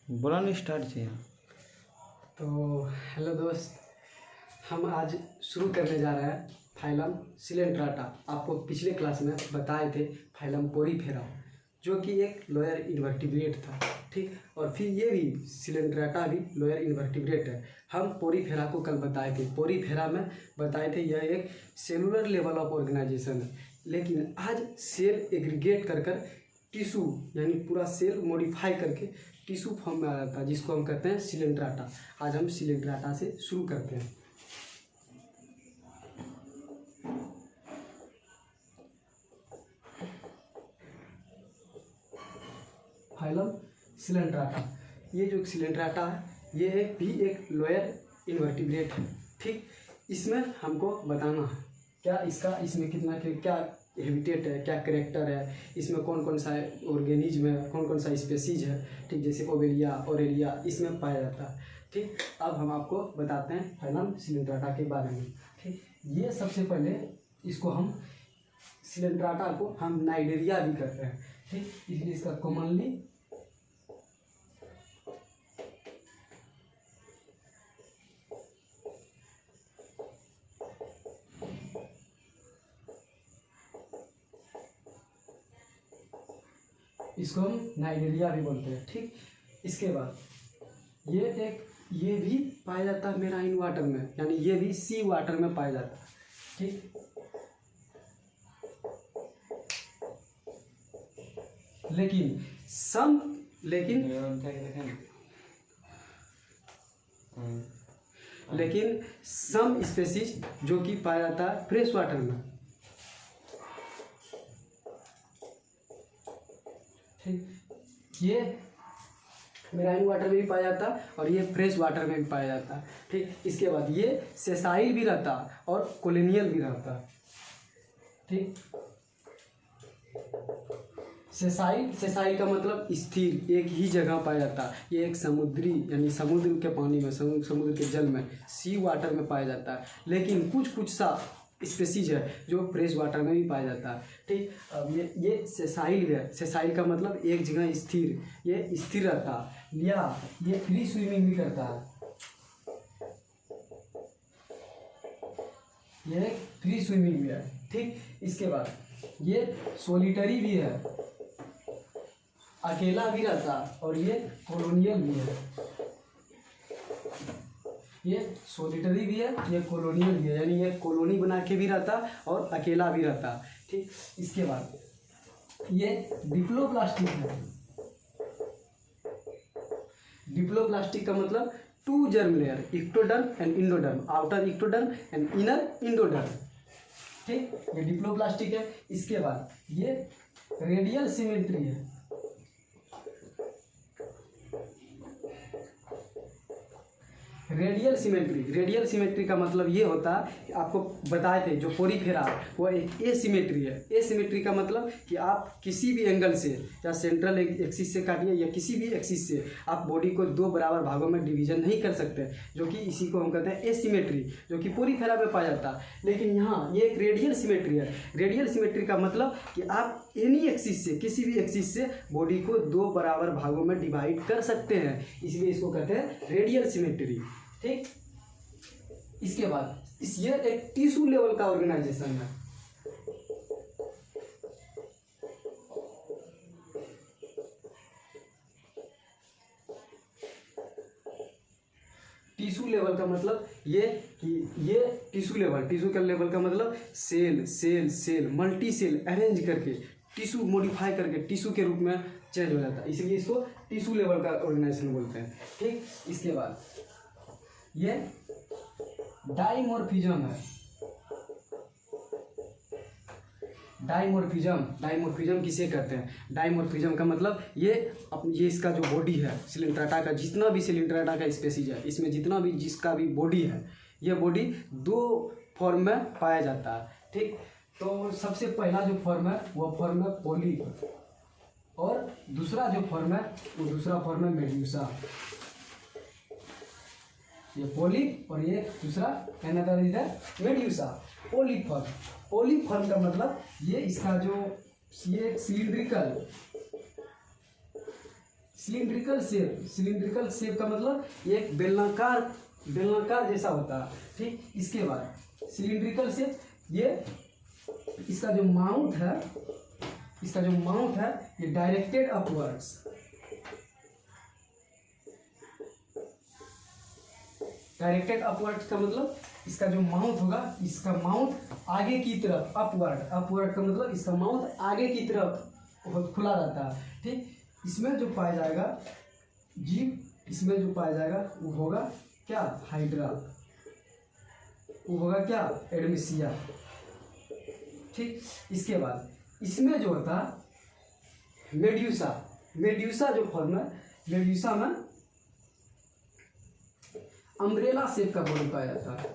बोला नहीं स्टार्ट किया। तो हेलो दोस्त, हम आज शुरू करने जा रहे हैं फाइलम सिलेंट्राटा। आपको पिछले क्लास में बताए थे फाइलम पोरीफेरा, जो कि एक लोअर इन्वर्टिब्रेट था, ठीक। और फिर ये भी सिलेंट्राटा भी लोअर इन्वर्टिब्रेट है। हम पोरीफेरा को कल बताए थे, पोरीफेरा में बताए थे यह एक सेलुलर लेवल ऑफ ऑर्गेनाइजेशन है। लेकिन आज सेल एग्रीगेट कर कर टिश्यू यानी पूरा सेल मॉडिफाई करके टिश्यू फॉर्म में आ जाता है, जिसको हम कहते हैं सिलेंट्राटा। आज हम सिलेंट्राटा से शुरू करते हैं। फाइलम सिलेंट्राटा, ये जो सिलेंट्राटा है ये एक लोअर इन्वर्टिब्रेट है, ठीक। इसमें हमको बताना है क्या इसमें कितना क्या हैबिटेट है, क्या करेक्टर है, इसमें कौन कौन सा ऑर्गेनिज्म है, कौन कौन सा स्पेसीज है, ठीक। जैसे ओवेलिया ओरेलिया इसमें पाया जाता है, ठीक। अब हम आपको बताते हैं फाइलम सिलेंट्राटा के बारे में, ठीक। ये सबसे पहले इसको हम सिलेंट्राटा को हम नाइडेरिया भी कहते हैं, ठीक। इसलिए इसका कॉमनली इसको हम नाइडेरिया भी बोलते हैं, ठीक। इसके बाद ये भी पाया जाता है मेराइन वाटर में, यानी ये भी सी वाटर में पाया जाता है, ठीक। लेकिन सम स्पेसीज जो कि पाया जाता है फ्रेश वाटर में, ठीक। ये मेराइन वाटर में भी पाया जाता है और ये फ्रेश वाटर में भी पाया जाता है, ठीक। इसके बाद ये सेसाइल भी रहता है और कोलोनियल भी रहता है, ठीक। सेसाइल का मतलब स्थिर, एक ही जगह पाया जाता है। ये एक समुद्री यानी समुद्र के पानी में, समुद्र के जल में, सी वाटर में पाया जाता है। लेकिन कुछ सा स्पेसीज है जो फ्रेश वाटर में भी पाया जाता है, ठीक। अब ये सेसाइल है। सेसाइल का मतलब एक जगह स्थिर, ये स्थिर रहता है या ये फ्री स्विमिंग भी करता है, ये फ्री स्विमिंग भी है, ठीक। इसके बाद ये सोलिटरी भी है, अकेला भी रहता है, और ये कॉलोनियल भी है। ये सोलिटरी भी है, ये कॉलोनियल भी है, यानी ये कॉलोनी बना के भी रहता और अकेला भी रहता, ठीक। इसके बाद ये डिप्लोप्लास्टिक है। डिप्लोप्लास्टिक का मतलब two germ layer, ectoderm and endoderm, outer ectoderm and inner endoderm, ठीक। ये डिप्लोप्लास्टिक है। इसके बाद ये रेडियल सिमेट्री है। रेडियल सिमेट्री का मतलब ये होता है कि आपको बताए थे जो पोरीफेरा वो एक एसिमेट्री है। एसिमेट्री का मतलब कि आप किसी भी एंगल से, या सेंट्रल एक्सिस से काटिए या किसी भी एक्सिस से, आप बॉडी को दो बराबर भागों में डिवीजन नहीं कर सकते, जो कि इसी को हम कहते हैं एसिमेट्री, जो कि पोरीफेरा में पाया जाता है। लेकिन यहाँ ये एक रेडियल सिमेट्री है। रेडियल सिमेट्री का मतलब कि आप एनी एक्सिस से, किसी भी एक्सिस से बॉडी को दो बराबर भागों में डिवाइड कर सकते हैं, इसलिए इसको कहते हैं रेडियल सिमेट्री, ठीक। इसके बाद ये एक टिश्यू लेवल का ऑर्गेनाइजेशन है। टिश्यू लेवल का मतलब ये कि ये टिश्यू लेवल का मतलब सेल मल्टी सेल अरेंज करके टिश्यू मॉडिफाई करके टिश्यू के रूप में चेंज हो जाता है, इसलिए इसको टिश्यू लेवल का ऑर्गेनाइजेशन बोलते हैं, ठीक। इसके बाद ये डाइमॉर्फिज्म है। डाइमॉर्फिज्म किसे कहते हैं? डाइमॉर्फिज्म का मतलब ये इसका जो बॉडी है सिलेंट्राटा का, जितना भी सिलेंट्राटा का स्पेसीज है, इसमें जितना भी जिसका भी बॉडी है, ये बॉडी दो फॉर्म में पाया जाता है, ठीक। तो सबसे पहला जो फॉर्म है वो फॉर्म है पॉलिप, और दूसरा जो फॉर्म है वो दूसरा फॉर्म है मेड्यूसा। ये पॉलिप और ये दूसरा another is the medusa. Polyp form का मतलब ये इसका जो ये सिलिंड्रिकल सिलिंड्रिकल शेप का मतलब ये एक बेलनाकार जैसा होता है। ठीक, इसके बाद सिलिंड्रिकल शेप, ये इसका जो माउथ है ये डायरेक्टेड अपवर्ड्स। डायरेक्टेड अपवर्ड्स का मतलब इसका जो माउथ होगा, इसका माउथ आगे की तरफ, अपवर्ड का मतलब इसका माउथ आगे की तरफ खुला रहता है। ठीक, इसमें जो पाया जाएगा जीव, इसमें जो पाया जाएगा वो होगा क्या, हाइड्रा, वो होगा क्या, एडमिसिया। ठीक, इसके बाद इसमें जो होता मेड्यूसा जो फॉर्म है, मेड्यूसा में अम्ब्रेला शेप का बॉडी पाया जाता है,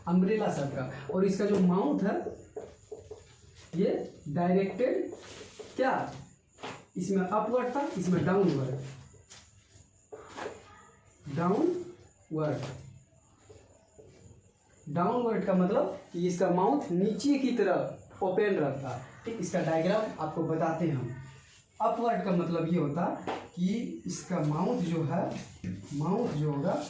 अम्ब्रेला शेप का। और इसका जो माउथ है ये डायरेक्टेड क्या, इसमें अपवर्ड था, इसमें डाउनवर्ड का मतलब कि इसका माउथ नीचे की तरफ ओपन रहता है। ठीक, इसका डायग्राम आपको बताते हैं हम। अपवर्ड का मतलब ये होता कि इसका माउथ जो है, माउथ जो होगा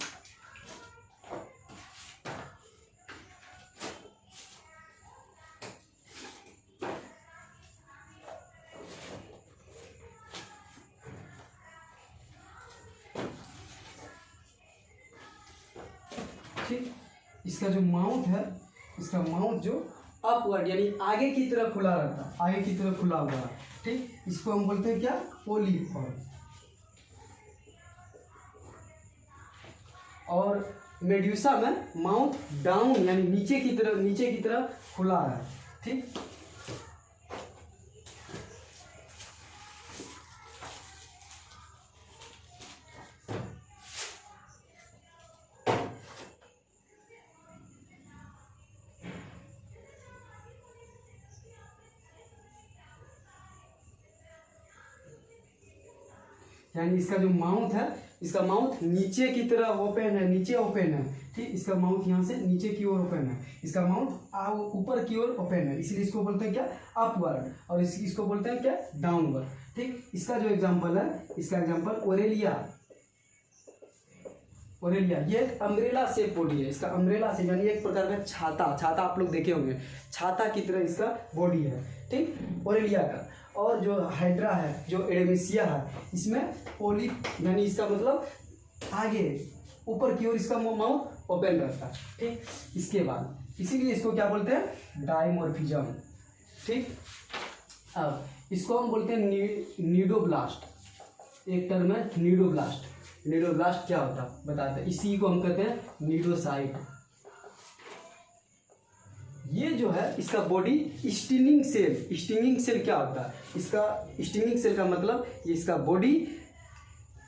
ठीक, इसका जो माउथ है, इसका माउथ जो अपवर्ड यानी आगे की तरफ खुला रहता है, आगे की तरफ खुला हुआ है। ठीक, इसको हम बोलते हैं क्या, पोलीफॉर्म। और मेड्यूसा में माउथ डाउन यानी नीचे की तरफ खुला है। ठीक, यानी इसका जो माउथ है, इसका माउथ नीचे की तरफ ओपन है, नीचे ओपन है। ठीक, इसका माउथ यहाँ से नीचे की ओर ओपन है, इसका माउथ ऊपर की ओर ओपन है, इसलिए इसको बोलते हैं क्या, अपवर्ड। और इसको बोलते हैं क्या, डाउनवर्ड। ठीक, इसका जो एग्जांपल है, इसका एग्जांपल ओरेलिया, ये एक अम्ब्रेला शेप बॉडी है। इसका अम्ब्रेला शेप यानी एक प्रकार का छाता आप लोग देखे होंगे, छाता की तरह इसका बॉडी है। ठीक, ओरेलिया का। और जो हाइड्रा है, जो एडमिसिया है, इसमें पोली यानी इसका मतलब आगे ऊपर की ओर इसका माउथ ओपन रहता है। ठीक, इसके बाद इसीलिए इसको क्या बोलते हैं, डायमॉर्फिज्म। ठीक, अब इसको हम बोलते हैं नीडोब्लास्ट। एक टर्म है नीडोब्लास्ट। नीडोब्लास्ट क्या होता है बताते हैं, इसी को हम कहते हैं नीडोसाइट। ये जो है इसका बॉडी स्टिंगिंग सेल क्या होता है, इसका स्टिंगिंग सेल का मतलब इसका बॉडी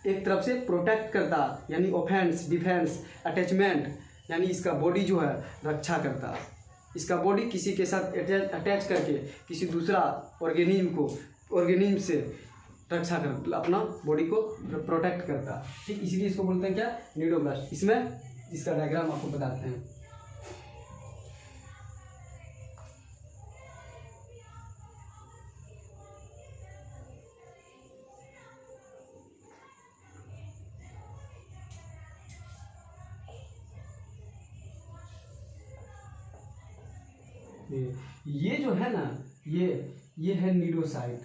एक तरफ से प्रोटेक्ट करता है, यानी ऑफेंस, डिफेंस, अटैचमेंट, यानी इसका बॉडी जो है रक्षा करता है। इसका बॉडी किसी के साथ अटैच करके किसी दूसरा ऑर्गेनिज्म से रक्षा कर, अपना बॉडी को प्रोटेक्ट करता है। ठीक, इसीलिए इसको बोलते हैं क्या, नीडोब्लास्ट। इसमें इसका डायग्राम आपको बताते हैं। ये जो है ना, ये है नीडोसाइट।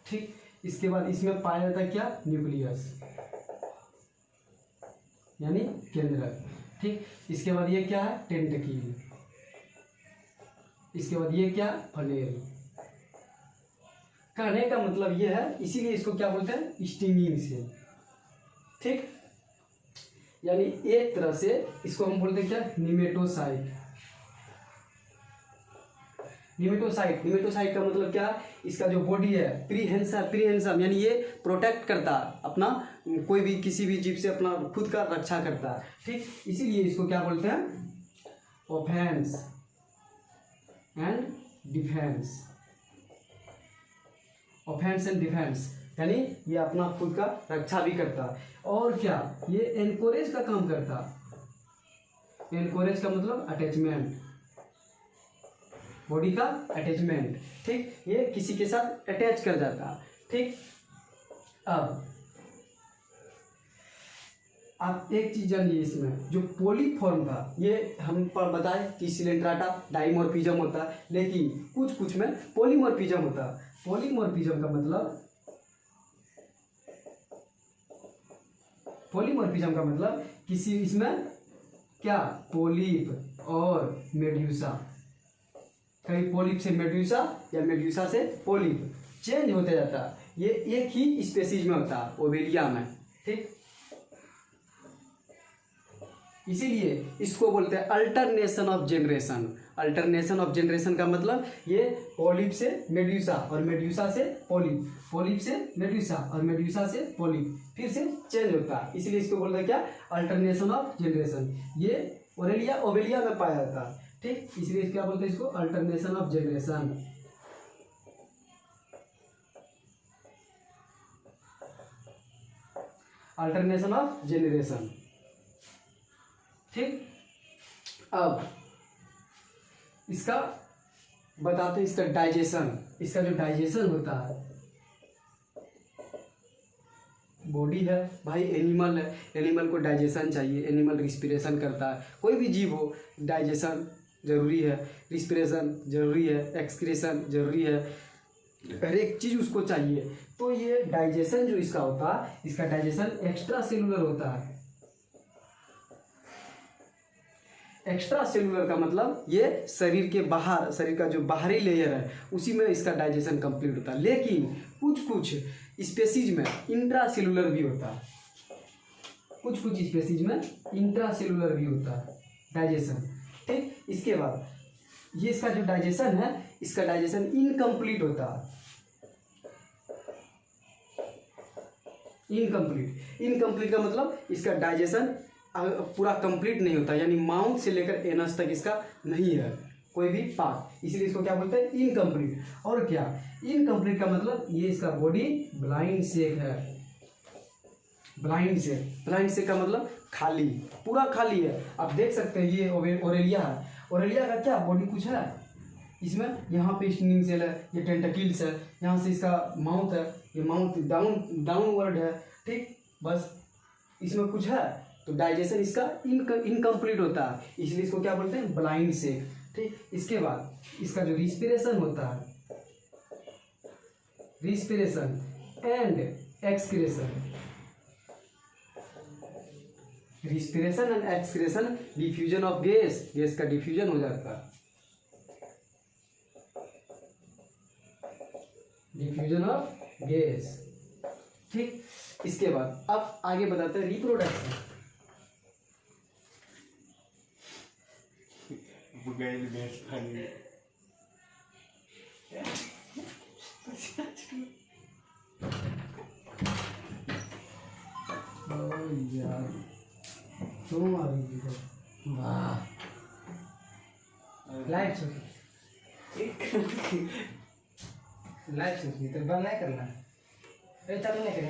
ठीक, इसके बाद इसमें पाया जाता है क्या, न्यूक्लियस यानी केंद्रक। ठीक, इसके बाद ये क्या है, टेंटकिल। इसके बाद ये क्या, फनेल। कहने का मतलब ये है, इसीलिए इसको क्या बोलते हैं, स्टिंगिंग सेल। ठीक, यानी एक तरह से इसको हम बोलते हैं क्या, निमेटोसाइट। निमेटोसाइट का मतलब क्या, इसका जो बॉडी है प्रीहेंसम यानी ये प्रोटेक्ट करता है अपना, कोई भी किसी भी जीव से अपना खुद का रक्षा करता है। ठीक, इसीलिए इसको क्या बोलते हैं, offence and defence. Offence and defence यानी ये अपना खुद का रक्षा भी करता है। और क्या, ये एनकोरेज का काम करता है। एनकोरेज का मतलब अटैचमेंट, बॉडी का अटैचमेंट, ठीक, ये किसी के साथ अटैच कर जाता है, ठीक। अब आप एक चीज जानिए, इसमें जो पोलीफॉर्म था, ये हम पर बताए कि सिलेंट्राटा डाइमॉर्फिज्म होता है, लेकिन कुछ कुछ में पॉलीमॉर्फिज्म होता है। पॉलीमॉर्फिज्म का मतलब, पॉलीमॉर्फिज्म का मतलब किसी इसमें क्या, पोलिप और मेड्यूसा, कभी पोलिप से मेड्यूसा या मेड्यूसा से पोलिप चेंज होते जाता है। ये एक ही स्पेसीज में होता है, ओवेलिया में, ठीक। इसीलिए इसको बोलते हैं alternation of generation. Alternation of generation का मतलब ये पोलिप से मेड्यूसा और मेड्यूसा से पोलिप, पोलिप से मेड्यूसा और मेड्यूसा से पोलिप, फिर से चेंज होता है, इसलिए इसको बोलते हैं क्या, अल्टरनेशन ऑफ जनरेशन। ये ओरेलिया ओवेलिया में पाया जाता है, ठीक, इसलिए क्या बोलते हैं इसको, alternation of generation. Alternation of generation, ठीक। अब इसका बताते हैं, इसका डाइजेशन, इसका जो डाइजेशन होता है, बॉडी है भाई, एनिमल है, एनिमल को डाइजेशन चाहिए, एनिमल रिस्पिरेशन करता है, कोई भी जीव हो डाइजेशन जरूरी है, रिस्पिरेशन जरूरी है, एक्सक्रीशन जरूरी है, हर एक चीज़ उसको चाहिए। तो ये डाइजेशन जो इसका होता है, इसका डाइजेशन एक्स्ट्रा सेलुलर होता है। एक्स्ट्रा सेलुलर का मतलब ये शरीर के बाहर, शरीर का जो बाहरी लेयर है उसी में इसका डाइजेशन कंप्लीट होता है, लेकिन कुछ कुछ स्पेसीज में इंट्रा सेलुलर भी होता है, कुछ कुछ स्पेसीज में इंट्रा सेलुलर भी होता है डाइजेशन, ठीक। इसके बाद ये इसका जो डाइजेशन है, इसका डाइजेशन इनकम्प्लीट होता है, इनकम्प्लीट। इनकम्प्लीट का मतलब इसका डाइजेशन पूरा कंप्लीट नहीं होता, यानी माउथ से लेकर एनस तक इसका नहीं है कोई भी पार्ट, इसलिए इसको क्या बोलते हैं, इनकम्प्लीट। और क्या, इनकम्प्लीट का मतलब ये इसका बॉडी ब्लाइंड शेक है, ब्लाइंड शेक। ब्लाइंड शेक का मतलब खाली, पूरा खाली है। आप देख सकते हैं ये ओरेलिया है, ओरेलिया का क्या बॉडी कुछ है, इसमें यहाँ पे स्टिंगिंग सेल है, ये टेंटाकिल्स है, यहाँ से इसका माउथ है, ये माउथ डाउनवर्ड है, ठीक, बस इसमें कुछ है। तो डाइजेशन इसका इनकम्प्लीट होता है, इसलिए इसको क्या बोलते हैं, ब्लाइंड शेक, ठीक। इसके बाद इसका जो रिस्पिरेशन होता है, respiration and excretion, respiration and excretion, diffusion of gas, gas का डिफ्यूजन हो जाता है, डिफ्यूजन ऑफ गैस, ठीक। इसके बाद अब आगे बताते हैं रिप्रोडक्शन। यार तुम आ रही हो, वाह, लाइट लाइट तो बंद नहीं करना, चालू नहीं करें।